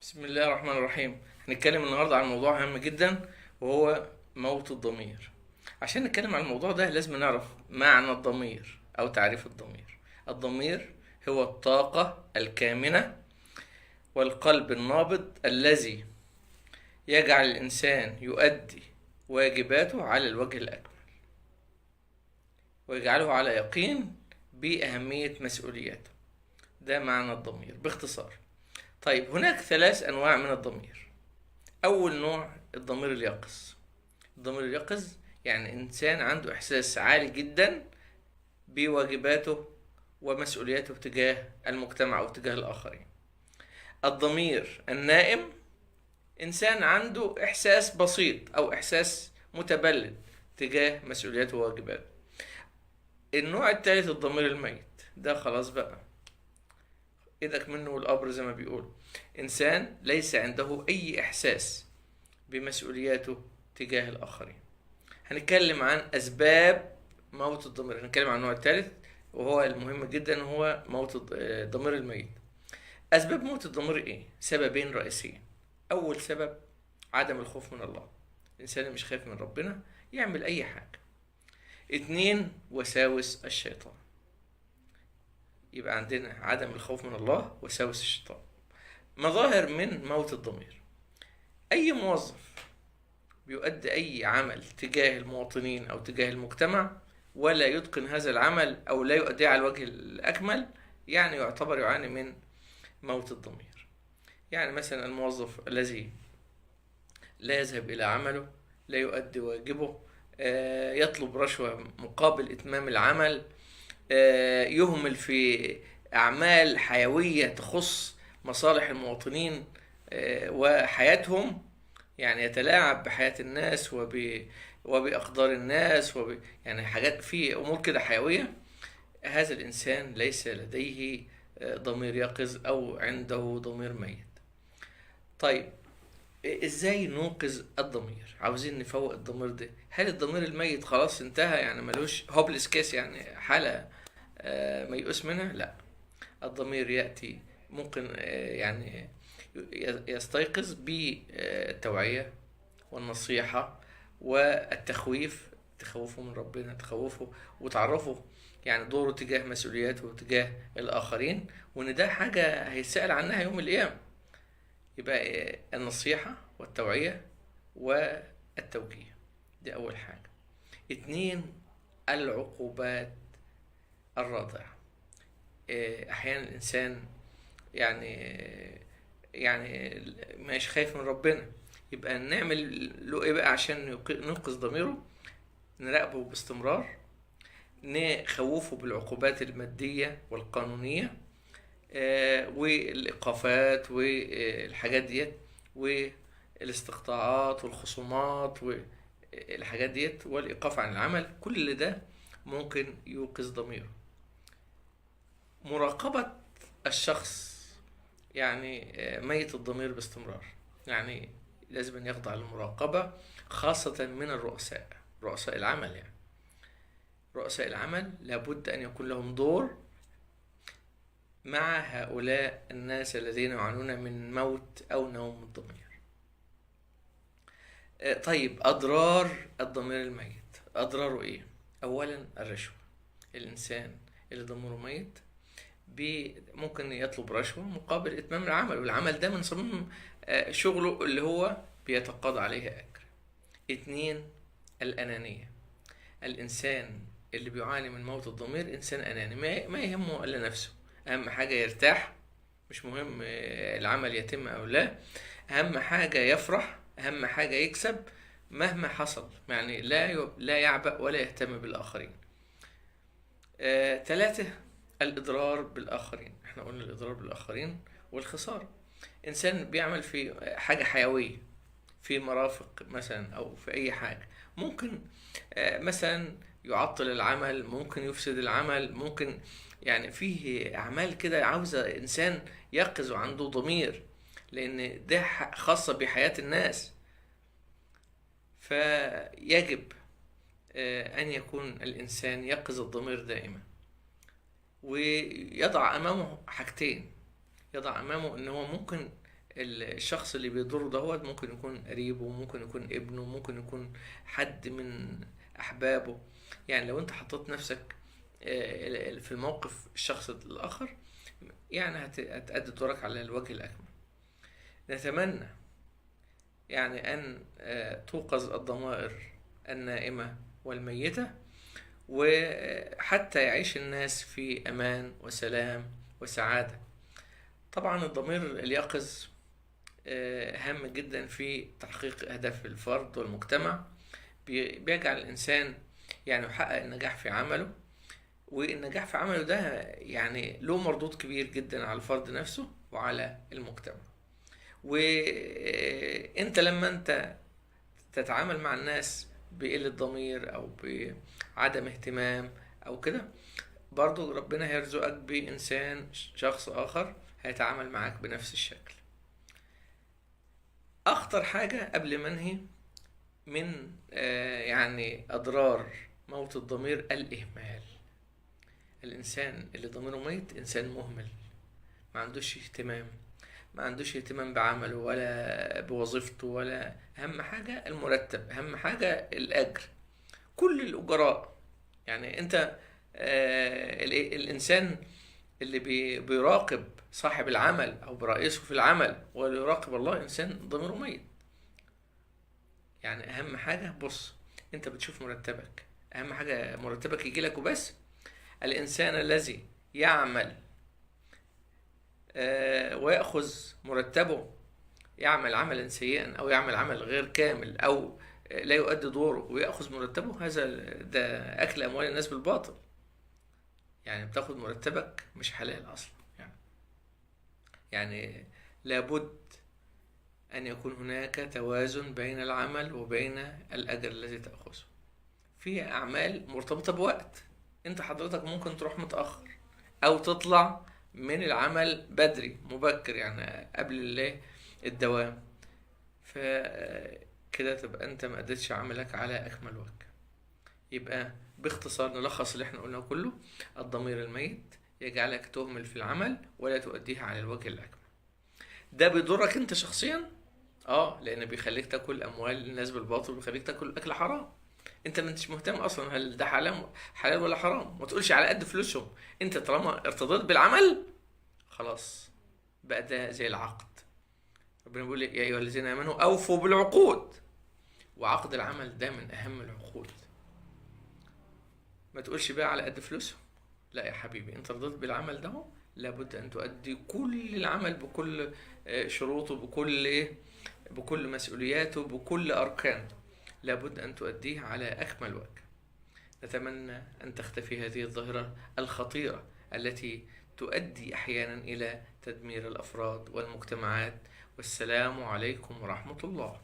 بسم الله الرحمن الرحيم. هنتكلم النهارده عن موضوع هام جدا، وهو موت الضمير. عشان نتكلم عن الموضوع ده لازم نعرف معنى الضمير او تعريف الضمير. الضمير هو الطاقة الكامنة والقلب النابض الذي يجعل الانسان يؤدي واجباته على الوجه الاكمل، ويجعله على يقين بأهمية مسؤولياته. ده معنى الضمير باختصار. طيب، هناك 3 أنواع من الضمير. أول نوع الضمير اليقظ. الضمير اليقظ يعني إنسان عنده إحساس عالي جدا بواجباته ومسؤولياته تجاه المجتمع أو تجاه الآخرين. الضمير النائم إنسان عنده إحساس بسيط أو إحساس متبلد تجاه مسؤولياته وواجباته. النوع الثالث الضمير الميت. ده خلاص بقى، إيدك منه والقبر زي ما بيقول. إنسان ليس عنده أي إحساس بمسؤولياته تجاه الآخرين. هنتكلم عن أسباب موت الضمير. هنتكلم عن النوع الثالث وهو المهم جدا، هو موت الضمير الميت. أسباب موت الضمير إيه؟ سببين رئيسيين. أول سبب عدم الخوف من الله. الإنسان اللي مش خايف من ربنا يعمل أي حاجة. 2، وساوس الشيطان. يبقى عندنا عدم الخوف من الله، وساوس الشيطان. مظاهر من موت الضمير: أي موظف بيؤدي أي عمل تجاه المواطنين أو تجاه المجتمع ولا يتقن هذا العمل أو لا يؤديه على الوجه الأكمل، يعني يعتبر يعاني من موت الضمير. يعني مثلا الموظف الذي لا يذهب إلى عمله، لا يؤدي واجبه، يطلب رشوة مقابل إتمام العمل، يهمل في أعمال حيوية تخص مصالح المواطنين وحياتهم، يعني يتلاعب بحياة الناس وبأقدار الناس يعني حاجات في أمور كده حيوية. هذا الإنسان ليس لديه ضمير يقظ أو عنده ضمير ميت. طيب، إزاي نوقظ الضمير؟ عاوزين نفوق الضمير ده. هل الضمير الميت خلاص انتهى، يعني ملوش هوبلس كيس، يعني حالة ميؤوس منها؟ لا. الضمير يأتي ممكن يعني يستيقظ بالتوعية والنصيحة والتخويف. تخوفه من ربنا، تخوفه وتعرفه يعني دوره تجاه مسؤولياته وتجاه الآخرين، وإن ده حاجة هيسأل عنها يوم القيامة. يبقى النصيحة والتوعية والتوجيه، دي أول حاجة. 2، العقوبات الرادعة. أحيانا الإنسان يعني مش خايف من ربنا، يبقى نعمل له ايه بقى عشان ننقذ ضميره؟ نراقبه باستمرار، نخوفه بالعقوبات المادية والقانونية، والإيقافات والحاجات ديت، والاستقطاعات والخصومات والحاجات ديت، والإيقاف عن العمل. كل ده ممكن يوقظ ضميره. مراقبة الشخص، يعني ميت الضمير باستمرار، يعني لازم أن يخضع للمراقبة، خاصة من الرؤساء، رؤساء العمل. يعني رؤساء العمل لابد أن يكون لهم دور مع هؤلاء الناس الذين يعانون من موت أو نوم الضمير. طيب، أضرار الضمير الميت. أضراره إيه؟ أولا الرشوة. الإنسان اللي ضميره ميت ممكن يطلب رشوة مقابل إتمام العمل، والعمل ده من صميم شغله اللي هو بيتقاضى عليه أجر. 2، الأنانية. الإنسان اللي بيعاني من موت الضمير إنسان أناني، ما يهمه إلا نفسه. أهم حاجة يرتاح، مش مهم العمل يتم أو لا. أهم حاجة يفرح، أهم حاجة يكسب مهما حصل، يعني لا يعبأ ولا يهتم بالآخرين. 3، الإضرار بالآخرين. احنا قلنا الإضرار بالآخرين والخسارة. إنسان بيعمل في حاجة حيوية، في مرافق مثلا أو في أي حاجة، ممكن مثلا يعطل العمل، ممكن يفسد العمل، ممكن يعني فيه أعمال كده عاوزة إنسان يقظ وعنده ضمير، لأن ده خاصة بحياة الناس. فيجب أن يكون الإنسان يقظ الضمير دائما، ويضع أمامه حاجتين. يضع أمامه إن هو ممكن الشخص اللي بيضره دهوت ممكن يكون قريبه، ممكن يكون ابنه، ممكن يكون حد من أحبابه. يعني لو أنت حطيت نفسك في الموقف الشخص الآخر، يعني هتأدي دورك على الوجه الأكمل. نتمنى يعني أن توقظ الضمائر النائمة والميتة، وحتى يعيش الناس في أمان وسلام وسعادة. طبعا الضمير اليقظ هام جدا في تحقيق أهداف الفرد والمجتمع. بيجعل الإنسان يعني يحقق النجاح في عمله، والنجاح في عمله ده يعني له مردود كبير جدا على الفرد نفسه وعلى المجتمع. وانت لما انت تتعامل مع الناس بقلة ضمير او بعدم اهتمام او كده، برضو ربنا هيرزقك بإنسان شخص آخر هيتعامل معاك بنفس الشكل. أخطر حاجة قبل ما انهي من يعني أضرار موت الضمير الإهمال. الإنسان اللي ضميره ميت إنسان مهمل، ما عندوش اهتمام، ما عندوش اهتمام بعمله ولا بوظيفته، ولا أهم حاجة المرتب، أهم حاجة الأجر. كل الأجراء يعني أنت الإنسان اللي بيراقب صاحب العمل أو برئيسه في العمل ولا يراقب الله إنسان ضميره ميت. يعني أهم حاجة بص، أنت بتشوف مرتبك، أهم حاجة مرتبك يجيلك وبس. الإنسان الذي يعمل ويأخذ مرتبه يعمل عملا سيئا أو يعمل عمل غير كامل أو لا يؤدي دوره ويأخذ مرتبه، ده أكل أموال الناس بالباطل. يعني بتاخد مرتبك مش حلال أصلا. يعني لابد أن يكون هناك توازن بين العمل وبين الأجر الذي تأخذه. في أعمال مرتبطة بوقت، أنت حضرتك ممكن تروح متأخر أو تطلع من العمل بدري مبكر، يعني قبل الدوام، فكده تبقى أنت ما أديتش عملك على أكمل وجه. يبقى باختصار نلخص اللي احنا قلناه كله: الضمير الميت يجعلك تهمل في العمل ولا تؤديه على الوجه الأكمل. ده بيضرك انت شخصيا، لان بيخليك تاكل اموال الناس بالباطل، بيخليك تاكل اكل حرام. انت ما انتش مهتم اصلا هل ده حلال ولا حرام، ما تقولش على قد فلوسهم. انت طالما ارتضيت بالعمل خلاص بقى ده زي العقد. ربنا بيقول يا ايها الذين امنوا اوفوا بالعقود، وعقد العمل ده من اهم العقود. ما تقولش بقى على قد فلوسهم، لا يا حبيبي، انت رضيت بالعمل ده لابد ان تؤدي كل العمل بكل شروطه، بكل مسؤولياته، بكل اركانه، لابد ان تؤديه على اكمل وجه. نتمنى ان تختفي هذه الظاهرة الخطيرة التي تؤدي احيانا الى تدمير الافراد والمجتمعات. والسلام عليكم ورحمة الله.